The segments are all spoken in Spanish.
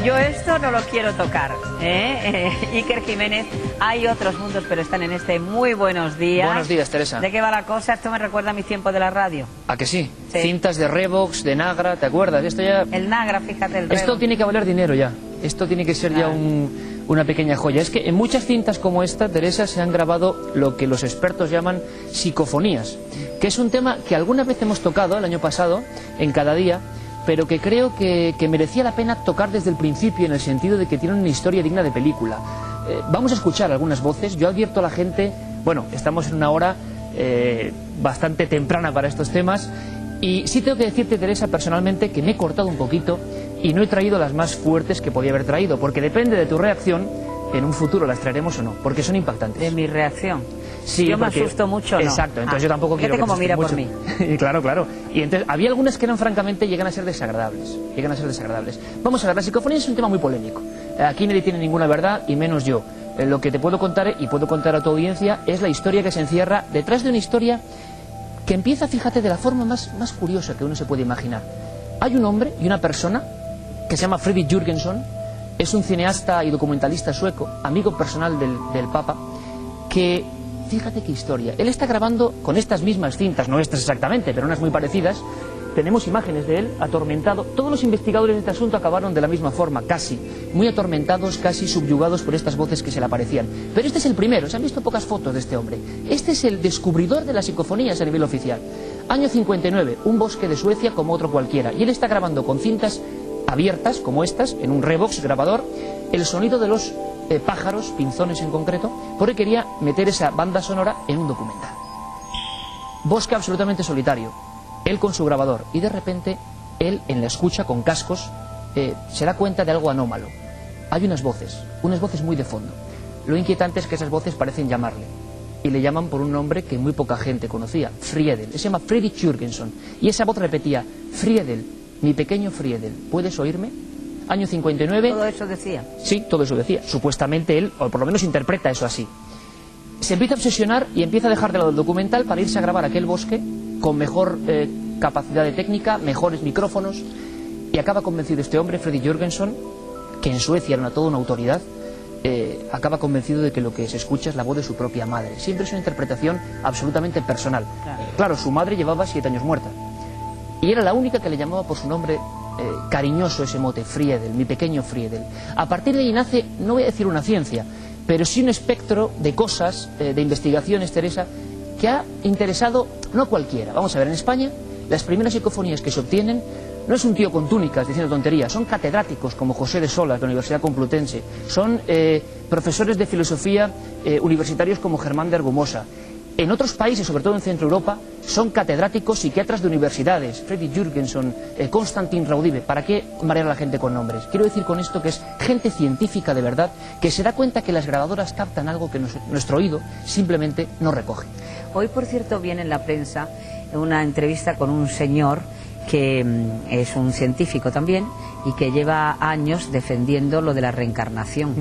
Yo esto no lo quiero tocar, Iker Jiménez, hay otros mundos, pero están en este Muy Buenos Días. Buenos días, Teresa. ¿De qué va la cosa? Esto me recuerda a mis tiempos de la radio. ¿A que sí? Sí. Cintas de Revox, de Nagra, ¿te acuerdas? Esto ya... El Nagra, fíjate, el Esto Revox. tiene que valer dinero ya. Esto tiene que ser Claro. ya una pequeña joya. Es que en muchas cintas como esta, Teresa, se han grabado lo que los expertos llaman psicofonías, que es un tema que alguna vez hemos tocado el año pasado, en Cada Día, pero que creo que merecía la pena tocar desde el principio, en el sentido de que tienen una historia digna de película. Vamos a escuchar algunas voces. Yo advierto a la gente, bueno, estamos en una hora bastante temprana para estos temas, y sí tengo que decirte, Teresa, personalmente, que me he cortado un poquito y no he traído las más fuertes que podía haber traído, porque depende de tu reacción, en un futuro las traeremos o no, porque son impactantes. De mi reacción. Sí, yo porque... me asusto mucho, ¿no? Exacto, entonces yo tampoco quiero fíjate que cómo te mira asustes por mucho. mí. Claro, claro. Y entonces había algunas que eran, francamente, llegan a ser desagradables. Llegan a ser desagradables. Vamos a ver, la psicofonía es un tema muy polémico. Aquí nadie tiene ninguna verdad, y menos yo. Lo que te puedo contar, y puedo contar a tu audiencia, es la historia que se encierra detrás de una historia que empieza, fíjate, de la forma más curiosa que uno se puede imaginar. Hay un hombre y una persona que se llama Fredrik Jürgenson, es un cineasta y documentalista sueco, amigo personal del Papa, que, fíjate qué historia, él está grabando con estas mismas cintas, no estas exactamente, pero unas muy parecidas. Tenemos imágenes de él atormentado. Todos los investigadores de este asunto acabaron de la misma forma, casi, muy atormentados, casi subyugados por estas voces que se le aparecían. Pero este es el primero, se han visto pocas fotos de este hombre. Este es el descubridor de las psicofonías a nivel oficial. Año 59, un bosque de Suecia como otro cualquiera, y él está grabando con cintas abiertas, como estas, en un Revox grabador, el sonido de los pájaros, pinzones en concreto, porque quería meter esa banda sonora en un documental. Bosque absolutamente solitario, él con su grabador, y de repente él, en la escucha con cascos, se da cuenta de algo anómalo. Hay unas voces muy de fondo. Lo inquietante es que esas voces parecen llamarle, y le llaman por un nombre que muy poca gente conocía, Friedel. Se llama Fredrik Jürgenson, y esa voz repetía: Friedel, mi pequeño Friedel, ¿puedes oírme? Año 59... ¿Todo eso decía? Sí, todo eso decía. Supuestamente él, o por lo menos interpreta eso así. Se empieza a obsesionar y empieza a dejar de lado el documental para irse a grabar aquel bosque con mejor capacidad de técnica, mejores micrófonos, y acaba convencido este hombre, Fredrik Jürgenson, que en Suecia era toda una autoridad, acaba convencido de que lo que se escucha es la voz de su propia madre. Siempre es una interpretación absolutamente personal. Claro, su madre llevaba 7 años muerta, y era la única que le llamaba por su nombre cariñoso, ese mote, Friedel, mi pequeño Friedel. A partir de ahí nace, no voy a decir una ciencia, pero sí un espectro de cosas, de investigaciones, Teresa, que ha interesado no a cualquiera. Vamos a ver, en España las primeras psicofonías que se obtienen no es un tío con túnicas diciendo tonterías, son catedráticos como José de Solas de la Universidad Complutense, son profesores de filosofía universitarios como Germán de Argumosa. En otros países, sobre todo en Centro Europa, son catedráticos psiquiatras de universidades, Fredrik Jürgenson, Konstantin Raudive. ¿Para qué marear a la gente con nombres? Quiero decir con esto que es gente científica de verdad, que se da cuenta que las grabadoras captan algo que nuestro oído simplemente no recoge. Hoy, por cierto, viene en la prensa una entrevista con un señor que es un científico también y que lleva años defendiendo lo de la reencarnación,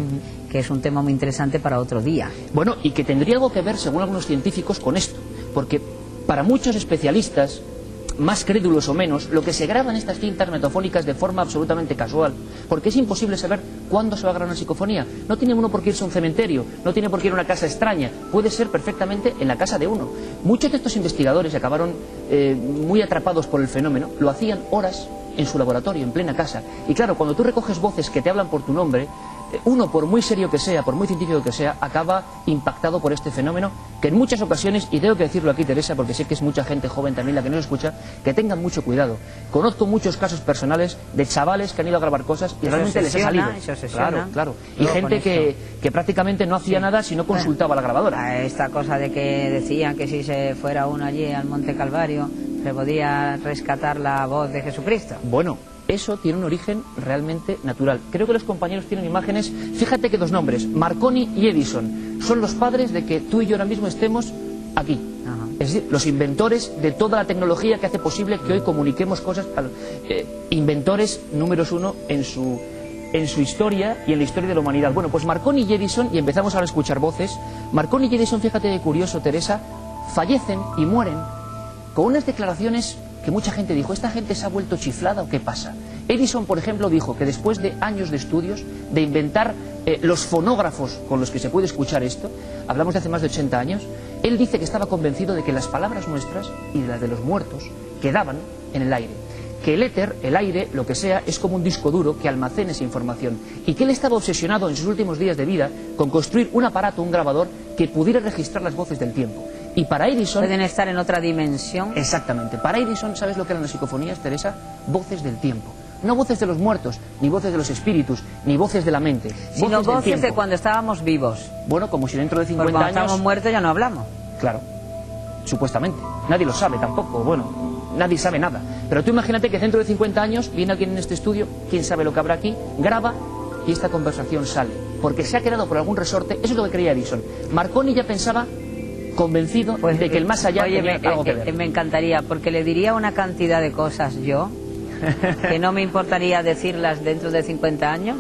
que es un tema muy interesante para otro día. Bueno, y que tendría algo que ver, según algunos científicos, con esto, porque para muchos especialistas, más crédulos o menos, lo que se graba en estas cintas metafónicas de forma absolutamente casual, porque es imposible saber cuándo se va a grabar una psicofonía. No tiene uno por qué irse a un cementerio, no tiene por qué ir a una casa extraña, puede ser perfectamente en la casa de uno. Muchos de estos investigadores acabaron muy atrapados por el fenómeno, lo hacían horas en su laboratorio, en plena casa. Y claro, cuando tú recoges voces que te hablan por tu nombre, uno, por muy serio que sea, por muy científico que sea, acaba impactado por este fenómeno, que en muchas ocasiones, y tengo que decirlo aquí, Teresa, porque sé que es mucha gente joven también la que no lo escucha, que tengan mucho cuidado. Conozco muchos casos personales de chavales que han ido a grabar cosas y realmente les ha salido. Claro, claro. Y gente que prácticamente no hacía nada si no consultaba a la grabadora. Esta cosa de que decían que si se fuera uno allí al Monte Calvario se podía rescatar la voz de Jesucristo. Bueno, eso tiene un origen realmente natural. Creo que los compañeros tienen imágenes. Fíjate que 2 nombres, Marconi y Edison, son los padres de que tú y yo ahora mismo estemos aquí. Es decir, los inventores de toda la tecnología que hace posible que hoy comuniquemos cosas. Inventores números 1 en en su historia y en la historia de la humanidad. Bueno, pues Marconi y Edison, y empezamos ahora a escuchar voces. Marconi y Edison, fíjate qué curioso, Teresa, fallecen y mueren con unas declaraciones que mucha gente dijo, ¿esta gente se ha vuelto chiflada o qué pasa? Edison, por ejemplo, dijo que después de años de estudios, de inventar los fonógrafos con los que se puede escuchar esto, hablamos de hace más de 80 años, él dice que estaba convencido de que las palabras nuestras y las de los muertos quedaban en el aire. Que el éter, el aire, lo que sea, es como un disco duro que almacena esa información. Y que él estaba obsesionado en sus últimos días de vida con construir un aparato, un grabador, que pudiera registrar las voces del tiempo. Y para Edison... ¿Pueden estar en otra dimensión? Exactamente. Para Edison, ¿sabes lo que eran las psicofonías, Teresa? Voces del tiempo. No voces de los muertos, ni voces de los espíritus, ni voces de la mente. Sino voces de cuando estábamos vivos. Bueno, como si dentro de 50 Porque cuando años... estamos muertos ya no hablamos. Claro. Supuestamente. Nadie lo sabe tampoco. Bueno, nadie sabe nada. Pero tú imagínate que dentro de 50 años viene alguien en este estudio, quién sabe lo que habrá aquí, graba y esta conversación sale. Porque se ha quedado por algún resorte. Eso es lo que creía Edison. Marconi ya pensaba... convencido de que el más allá tenía algo que ver. Me encantaría, porque le diría una cantidad de cosas yo, que no me importaría decirlas dentro de 50 años.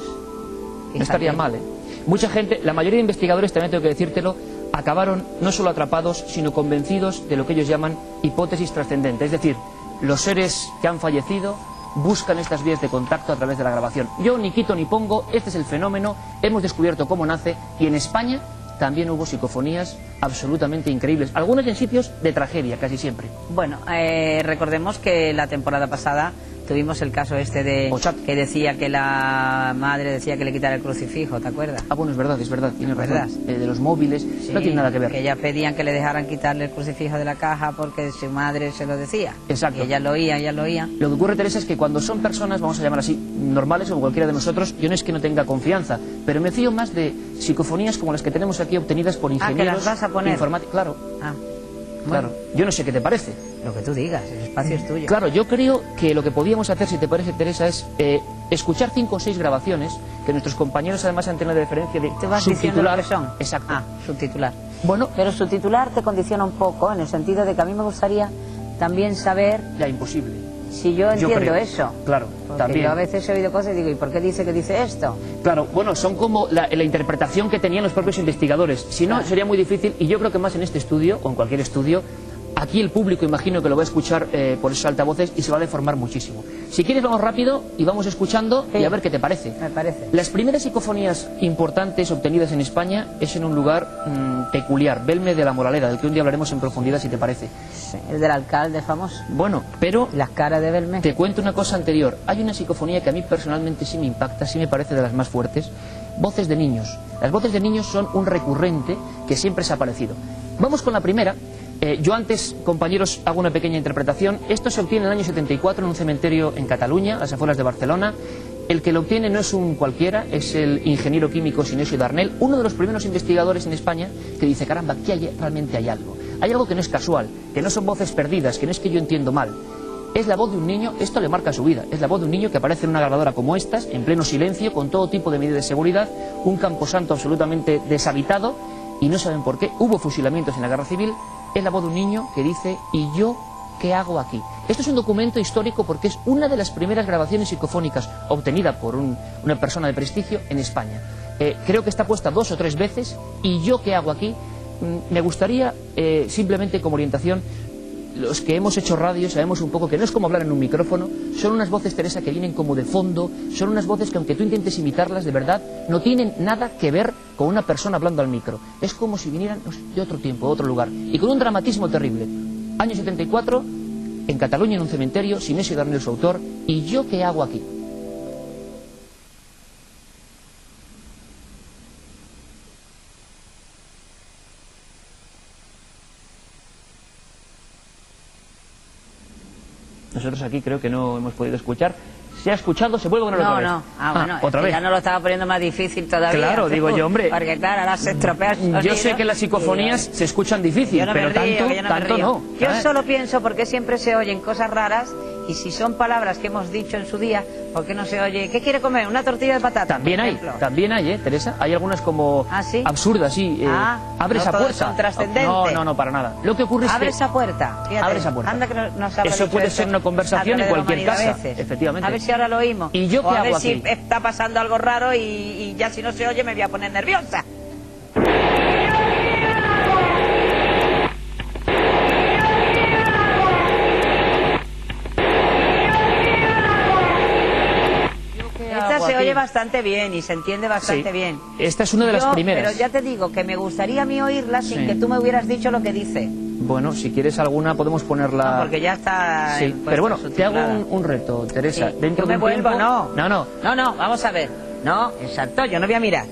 No estaría mal, ¿eh? Mucha gente, la mayoría de investigadores, también tengo que decírtelo, acabaron no solo atrapados, sino convencidos de lo que ellos llaman hipótesis trascendente. Es decir, los seres que han fallecido buscan estas vías de contacto a través de la grabación. Yo ni quito ni pongo, este es el fenómeno, hemos descubierto cómo nace, y en España también hubo psicofonías absolutamente increíbles, algunas en sitios de tragedia, casi siempre. Bueno, recordemos que la temporada pasada tuvimos el caso este de Ochat, que decía que la madre decía que le quitara el crucifijo, ¿te acuerdas? Ah, bueno, es verdad, tienes razón. De los móviles, sí, no tiene nada que ver. Que ellas pedían que le dejaran quitarle el crucifijo de la caja porque su madre se lo decía. Exacto. Y ella lo oía. Lo que ocurre, Teresa, es que cuando son personas, vamos a llamar así, normales o cualquiera de nosotros, yo no es que no tenga confianza, pero me fío más de psicofonías como las que tenemos aquí obtenidas por ingenieros. ¿Que las vas a poner? Informáticos, claro. Ah. Claro, yo no sé qué te parece. Lo que tú digas, el espacio es tuyo. Claro, yo creo que lo que podíamos hacer, si te parece, Teresa, es escuchar 5 o 6 grabaciones que nuestros compañeros además han tenido de referencia de ¿te vas diciendo lo que son? Exacto. Ah, subtitular. Bueno, pero subtitular te condiciona un poco, en el sentido de que a mí me gustaría también saber... Ya, imposible. Si yo entiendo eso. Claro, porque también. Yo a veces he oído cosas y digo, ¿y por qué dice que dice esto? Claro, bueno, son como la interpretación que tenían los propios investigadores. Si no, sería muy difícil, y yo creo que más en este estudio, o en cualquier estudio, aquí el público imagino que lo va a escuchar por esos altavoces y se va a deformar muchísimo. Si quieres vamos rápido y vamos escuchando y a ver qué te parece. Me parece. Las primeras psicofonías importantes obtenidas en España es en un lugar peculiar, Belme de la Moraleda, del que un día hablaremos en profundidad si te parece. Sí, el del alcalde famoso. Bueno, pero... Las caras de Belme. Te cuento una cosa anterior. Hay una psicofonía que a mí personalmente sí me impacta, sí me parece de las más fuertes. Voces de niños. Las voces de niños son un recurrente que siempre se ha aparecido. Vamos con la primera. Yo antes, compañeros, hago una pequeña interpretación. Esto se obtiene en el año 74 en un cementerio en Cataluña, a las afueras de Barcelona. El que lo obtiene no es un cualquiera, es el ingeniero químico Sinesio Darnell, uno de los primeros investigadores en España que dice, caramba, aquí realmente hay algo. Hay algo que no es casual, que no son voces perdidas, que no es que yo entiendo mal. Es la voz de un niño, esto le marca su vida, es la voz de un niño que aparece en una grabadora como estas, en pleno silencio, con todo tipo de medidas de seguridad, un camposanto absolutamente deshabitado, y no saben por qué, hubo fusilamientos en la guerra civil. Es la voz de un niño que dice, ¿y yo qué hago aquí? Esto es un documento histórico porque es una de las primeras grabaciones psicofónicas obtenida por una persona de prestigio en España. Creo que está puesta 2 o 3 veces, ¿y yo qué hago aquí? Me gustaría, simplemente como orientación, los que hemos hecho radio sabemos un poco que no es como hablar en un micrófono, son unas voces, Teresa, que vienen como de fondo, son unas voces que aunque tú intentes imitarlas, de verdad, no tienen nada que ver con una persona hablando al micro. Es como si vinieran de otro tiempo, de otro lugar, y con un dramatismo terrible. Año 74, en Cataluña, en un cementerio, Sinesio Darnell, su autor, ¿y yo qué hago aquí? Nosotros aquí creo que no hemos podido escuchar. ¿Se ha escuchado? ¿Se vuelve a poner otra vez? No. Bueno, otra vez. Ya no lo estaba poniendo más difícil todavía. Claro, digo yo, hombre. Porque claro, ahora se estropea el sonido. Yo sé que las psicofonías se escuchan difícil, pero tanto no. Yo solo pienso porque siempre se oyen cosas raras Y si son palabras que hemos dicho en su día, ¿por qué no se oye? ¿Qué quiere comer? ¿Una tortilla de patata? También hay, Teresa. Hay algunas como ¿sí? absurdas, sí. Abre esa puerta. Son trascendentes. No, para nada. Lo que ocurre es abre que... esa puerta. Fíjate, abre esa puerta. Anda que nos habrá Eso puede dicho ser una conversación en cualquier casa, efectivamente. A ver si ahora lo oímos. ¿Y yo qué hago aquí? A ver si está pasando algo raro y ya si no se oye me voy a poner nerviosa. Esta se oye bastante bien y se entiende bastante bien. Esta es una de las primeras. Pero ya te digo que me gustaría a mí oírla sin que tú me hubieras dicho lo que dice. Bueno, si quieres alguna podemos ponerla... No, porque ya está... Sí, pero bueno, te hago un reto, Teresa. Sí. Dentro ¿Yo me vuelvo? No, vamos a ver. No, exacto, yo no voy a mirar.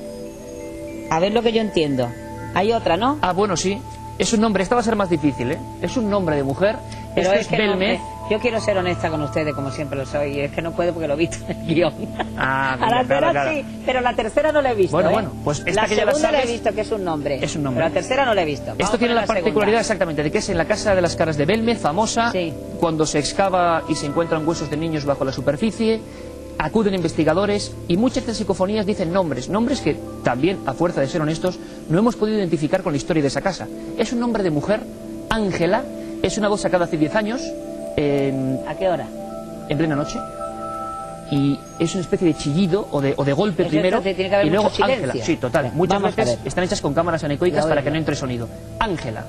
A ver lo que yo entiendo. Hay otra, ¿no? Bueno, sí. Es un nombre, esta va a ser más difícil, ¿eh? Es un nombre de mujer. Pero es que Belmez. Yo quiero ser honesta con ustedes, como siempre lo soy, y es que no puedo porque lo he visto en el guión. A la tercera sí, pero la tercera no la he visto. Bueno, pues esta la que ya la segunda sabes, la he visto, que es un nombre. Es un nombre. Pero la tercera no la he visto. Esto tiene la particularidad exactamente de que es en la Casa de las Caras de Belmez, famosa, cuando se excava y se encuentran huesos de niños bajo la superficie. Acuden investigadores y muchas de las psicofonías dicen nombres que también, a fuerza de ser honestos, no hemos podido identificar con la historia de esa casa. Es un nombre de mujer, Ángela, es una voz sacada hace 10 años. ¿A qué hora? En plena noche. Y es una especie de chillido o de golpe Eso primero tiene que haber y luego mucho Ángela. silencio. Sí, total. Muchas veces están hechas con cámaras anecoicas para que no entre sonido. Ángela.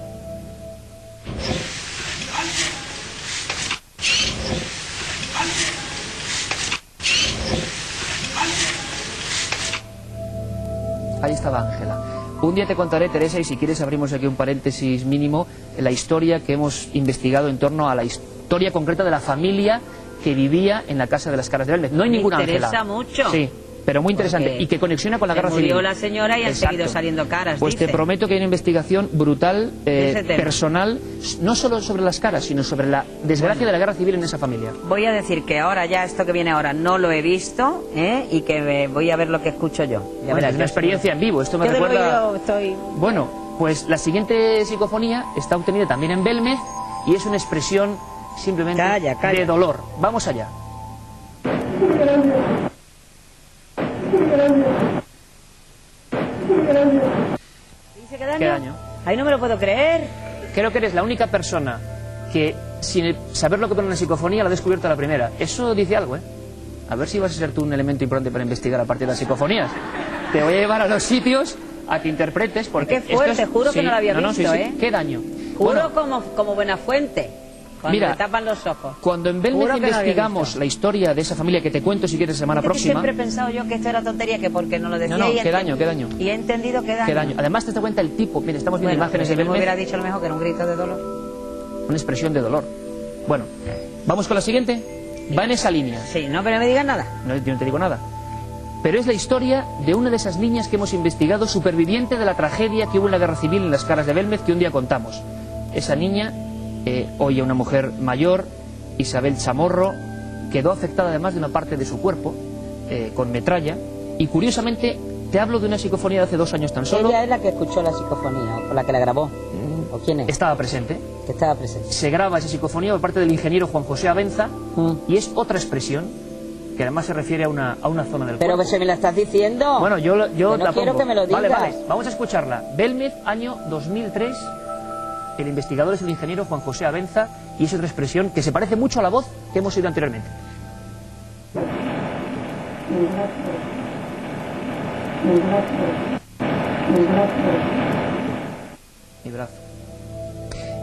Ahí estaba Ángela. Un día te contaré, Teresa, y si quieres abrimos aquí un paréntesis mínimo, la historia que hemos investigado en torno a la historia concreta de la familia que vivía en la Casa de las Caras de Belmez. No hay ninguna Ángela. Me interesa mucho. Sí, pero muy interesante. Porque y que conexiona con la guerra civil. Murió la señora y han seguido saliendo caras. Pues te prometo que hay una investigación brutal, personal, no solo sobre las caras, sino sobre la desgracia de la guerra civil en esa familia. Voy a decir que ahora ya esto que viene ahora no lo he visto, y que voy a ver lo que escucho yo. Ya verás, es una experiencia en vivo. Esto me recuerda... Bueno, pues la siguiente psicofonía está obtenida también en Belmez y es una expresión simplemente de dolor. Vamos allá. ¿Dice qué daño? ¿Qué daño? Ahí no me lo puedo creer. Creo que eres la única persona que, sin saber lo que pone una psicofonía, la ha descubierto a la primera. Eso dice algo, ¿eh? A ver si vas a ser tú un elemento importante para investigar a partir de las psicofonías. Te voy a llevar a los sitios a que interpretes, porque... Qué fuerte, juro que no lo había visto, ¿eh? ¿Qué daño? Juro como buena fuente. Cuando me tapan los ojos. Cuando en Belmez investigamos la historia de esa familia, que te cuento si quieres la semana próxima... Siempre he pensado yo que esto era tontería, que porque no lo decía... No, qué daño. Y he entendido qué daño. Además te das cuenta el tipo... Mira, estamos viendo imágenes de Belmez... me hubiera dicho a lo mejor que era un grito de dolor. Una expresión de dolor. Bueno, ¿vamos con la siguiente? Va en esa línea. Sí, no, pero no me digas nada. No, yo no te digo nada. Pero es la historia de una de esas niñas que hemos investigado, superviviente de la tragedia que hubo en la guerra civil en las Caras de Belmez, que un día contamos. Esa niña, hoy una mujer mayor, Isabel Chamorro, quedó afectada además de una parte de su cuerpo, con metralla, y curiosamente te hablo de una psicofonía de hace 2 años tan solo. ¿Ella es la que escuchó la psicofonía, o la que la grabó? ¿O quién es? Estaba presente. Estaba presente. Se graba esa psicofonía por parte del ingeniero Juan José Abenza, y es otra expresión que además se refiere a una zona del cuerpo. Pero se me la estás diciendo. Bueno, yo no la quiero pongo. Que me lo digas. Vale, vamos a escucharla. Belmez, año 2003. El investigador es el ingeniero Juan José Abenza y es otra expresión que se parece mucho a la voz que hemos oído anteriormente. Mi brazo.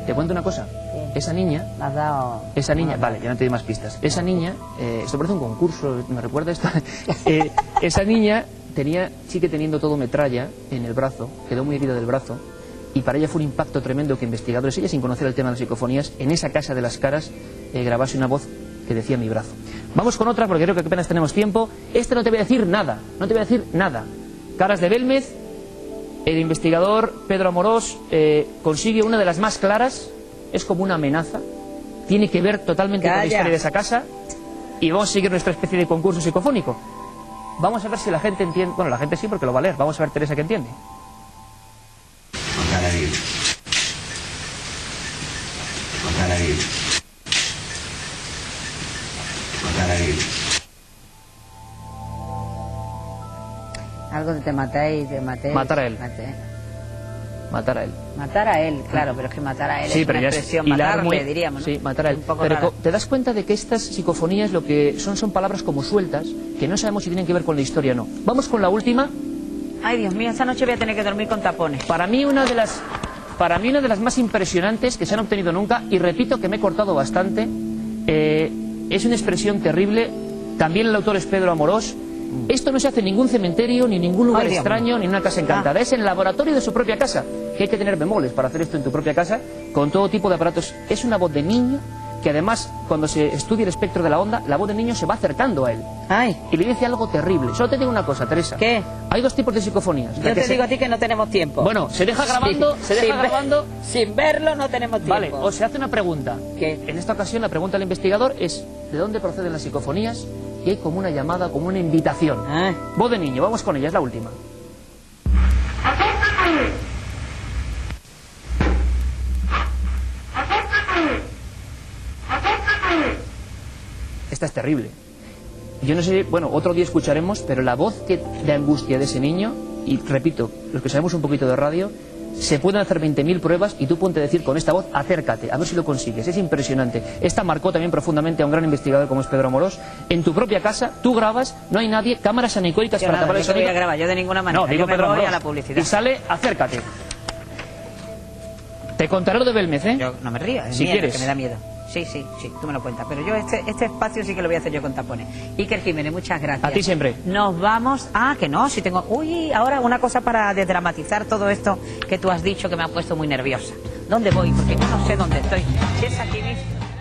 Te cuento una cosa. Esa niña... Me has dado... Esa niña... Vale, ya no te doy más pistas. Esa niña... esto parece un concurso, ¿me recuerda esto? Esa niña sigue teniendo todo metralla en el brazo, quedó muy herida del brazo, y para ella fue un impacto tremendo que investigadores, ella sin conocer el tema de las psicofonías, en esa Casa de las Caras grabase una voz que decía mi brazo. Vamos con otra porque creo que apenas tenemos tiempo. Este no te voy a decir nada, no te voy a decir nada. Caras de Belmez, el investigador Pedro Amorós consigue una de las más claras, es como una amenaza, tiene que ver totalmente con la historia de esa casa, y vamos a seguir nuestra especie de concurso psicofónico. Vamos a ver si la gente entiende, bueno, la gente sí porque lo va a leer, vamos a ver Teresa que entiende. Algo de te matéis, Matar a él. Matar a él. Matar a él, claro, pero es que matar a él sí, es una expresión, matarle, diríamos, ¿no? Sí, matar a él. Un poco pero rara. te das cuenta de que estas psicofonías lo que son palabras como sueltas, que no sabemos si tienen que ver con la historia o no. Vamos con la última. Ay, Dios mío, esta noche voy a tener que dormir con tapones. Para mí una de las más impresionantes que se han obtenido nunca, y repito que me he cortado bastante, es una expresión terrible. También el autor es Pedro Amorós. Esto no se hace en ningún cementerio, ni en ningún lugar extraño, ni en una casa encantada. Es en el laboratorio de su propia casa, que hay que tener bemoles para hacer esto en tu propia casa, con todo tipo de aparatos. Es una voz de niño, que además, cuando se estudia el espectro de la onda, la voz del niño se va acercando a él. Ay. Y le dice algo terrible. Solo te digo una cosa, Teresa. ¿Qué? Hay dos tipos de psicofonías. Yo te digo a ti que no tenemos tiempo. Bueno, se deja grabando, Sin verlo no tenemos tiempo. Vale, o se hace una pregunta. ¿Qué? En esta ocasión la pregunta del investigador es ¿de dónde proceden las psicofonías? Y hay como una llamada, como una invitación. Voz de niño, vamos con ella, es la última. Esta es terrible. Yo no sé, bueno, otro día escucharemos, pero la voz de angustia de ese niño, y repito, los que sabemos un poquito de radio, se pueden hacer 20.000 pruebas y tú ponte a decir con esta voz, acércate, a ver si lo consigues. Es impresionante. Esta marcó también profundamente a un gran investigador como es Pedro Amorós. En tu propia casa, tú grabas, no hay nadie, cámaras anecoicas para tapar el sonido. Yo no voy a grabar, yo de ninguna manera. No, digo yo me Pedro voy Amorós. a la publicidad. Y sale, acércate. Te contaré lo de Belmez, ¿eh? Yo no me río, es si miedo, quieres. que me da miedo. Sí, tú me lo cuentas. Pero yo este espacio sí que lo voy a hacer yo con tapones. Iker Jiménez, muchas gracias. A ti siempre. Nos vamos... Ah, que no, si tengo... Uy, ahora una cosa para desdramatizar todo esto que tú has dicho que me ha puesto muy nerviosa. ¿Dónde voy? Porque yo no sé dónde estoy. Si es aquí mismo.